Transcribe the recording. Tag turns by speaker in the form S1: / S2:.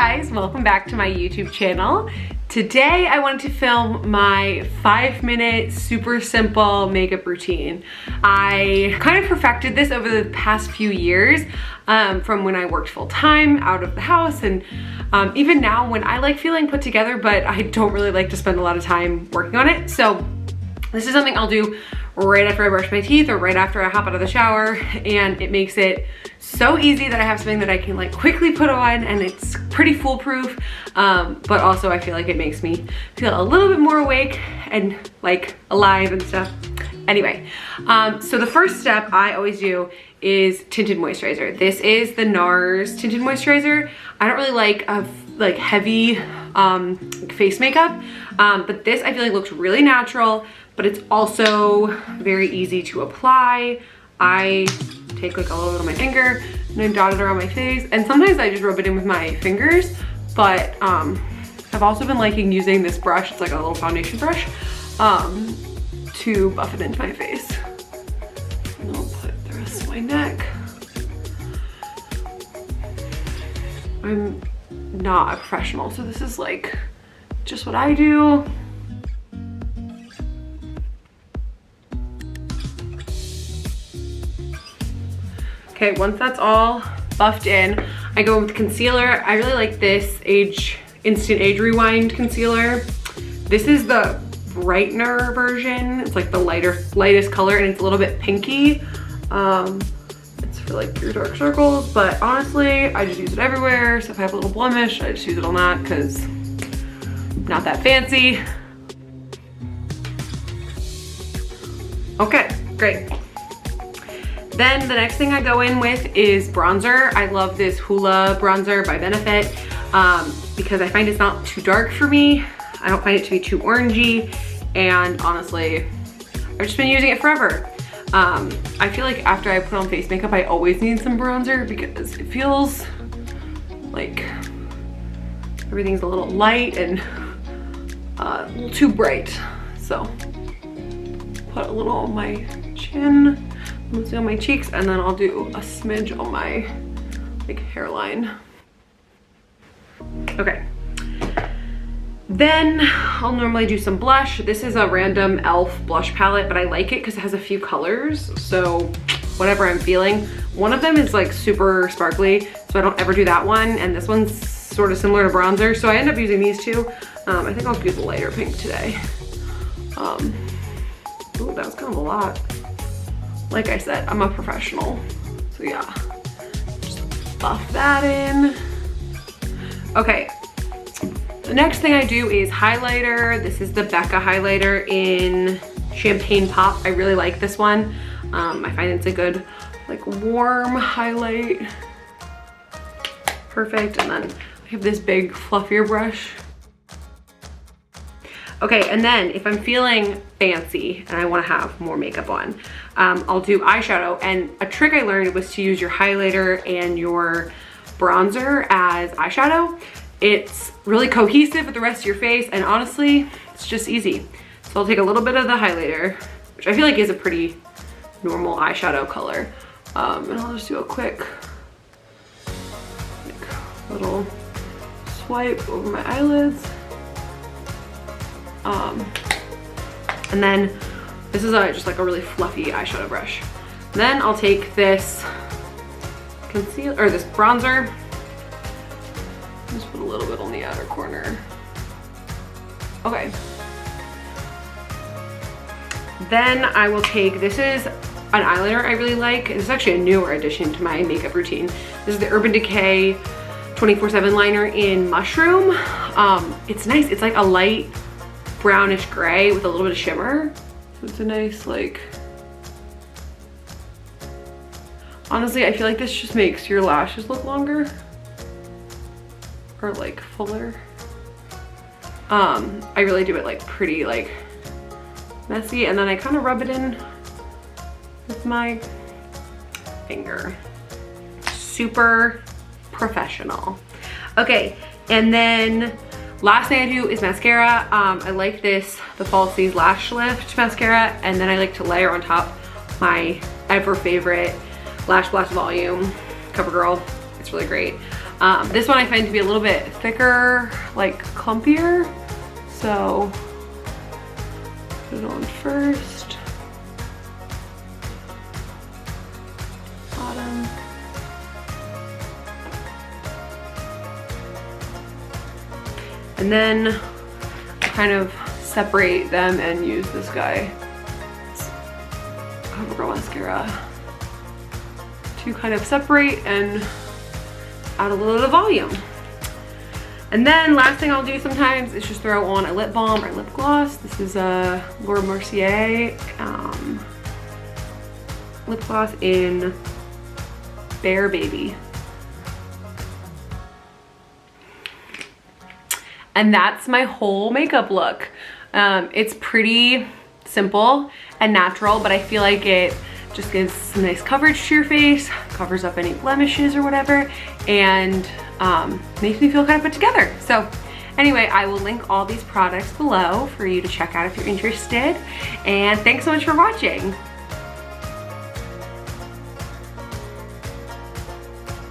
S1: guys, welcome back to my YouTube channel. Today I wanted to film my 5-minute super simple makeup routine. I kind of perfected this over the past few years from when I worked full-time out of the house, and even now when I like feeling put together, but I don't really like to spend a lot of time working on it. So this is something I'll do right after I brush my teeth or right after I hop out of the shower, and it makes it so easy that I have something that I can like quickly put on, and it's pretty foolproof, but also I feel like it makes me feel a little bit more awake and like alive and stuff. Anyway, so the first step I always do is tinted moisturizer. This is the NARS tinted moisturizer. I don't really like heavy face makeup, but this I feel like looks really natural, but it's also very easy to apply. I take like a little bit on my finger and then dot it around my face, and sometimes I just rub it in with my fingers, but I've also been liking using this brush. It's like a little foundation brush to buff it into my face. And I'll put the rest of my neck. I'm not a professional, so this is like just what I do. Okay, once that's all buffed in, I go with concealer. I really like this Instant Age Rewind concealer. This is the brightener version. It's like the lightest color, and it's a little bit pinky. It's for like your dark circles, but honestly, I just use it everywhere. So if I have a little blemish, I just use it on that because I'm not that fancy. Okay, great. Then the next thing I go in with is bronzer. I love this Hoola bronzer by Benefit because I find it's not too dark for me. I don't find it to be too orangey, and honestly, I've just been using it forever. I feel like after I put on face makeup, I always need some bronzer because it feels like everything's a little light and a little too bright. So put a little on my chin, mostly on my cheeks, and then I'll do a smidge on my like hairline. Okay. Then I'll normally do some blush. This is a random e.l.f. blush palette, but I like it because it has a few colors, so whatever I'm feeling. One of them is like super sparkly, so I don't ever do that one, and this one's sort of similar to bronzer, so I end up using these two. I think I'll do the lighter pink today. Ooh, that was kind of a lot. Like I said, I'm a professional, so yeah, just buff that in. Okay, the next thing I do is highlighter. This is the Becca highlighter in Champagne Pop. I really like this one. I find it's a good, like, warm highlight. Perfect, and then I have this big fluffier brush. Okay, and then if I'm feeling fancy and I wanna have more makeup on, I'll do eyeshadow. And a trick I learned was to use your highlighter and your bronzer as eyeshadow. It's really cohesive with the rest of your face, and honestly, it's just easy. So I'll take a little bit of the highlighter, which I feel like is a pretty normal eyeshadow color, and I'll just do a quick like, little swipe over my eyelids. And then this is just like a really fluffy eyeshadow brush. Then I'll take this concealer, or this bronzer, just put a little bit on the outer corner. Okay. Then I will take, this is an eyeliner I really like. This is actually a newer addition to my makeup routine. This is the Urban Decay 24/7 liner in Mushroom. It's nice. It's like a light brownish gray with a little bit of shimmer. So it's a nice, like, honestly, I feel like this just makes your lashes look longer or like fuller. I really do it like pretty like messy, and then I kind of rub it in with my finger. Super professional. Okay, and then last thing I do is mascara. I like this, the Falsies Lash Lift mascara, and then I like to layer on top my ever favorite Lash Blast Volume CoverGirl. It's really great. This one I find to be a little bit thicker, like clumpier. So put it on first. Bottom. And then kind of separate them and use this guy, CoverGirl mascara, to kind of separate and add a little bit of volume. And then last thing I'll do sometimes is just throw on a lip balm or lip gloss. This is a Laura Mercier lip gloss in Bear Baby. And that's my whole makeup look. It's pretty simple and natural, but I feel like it just gives some nice coverage to your face, covers up any blemishes or whatever, and makes me feel kind of put together. So anyway, I will link all these products below for you to check out if you're interested. And thanks so much for watching.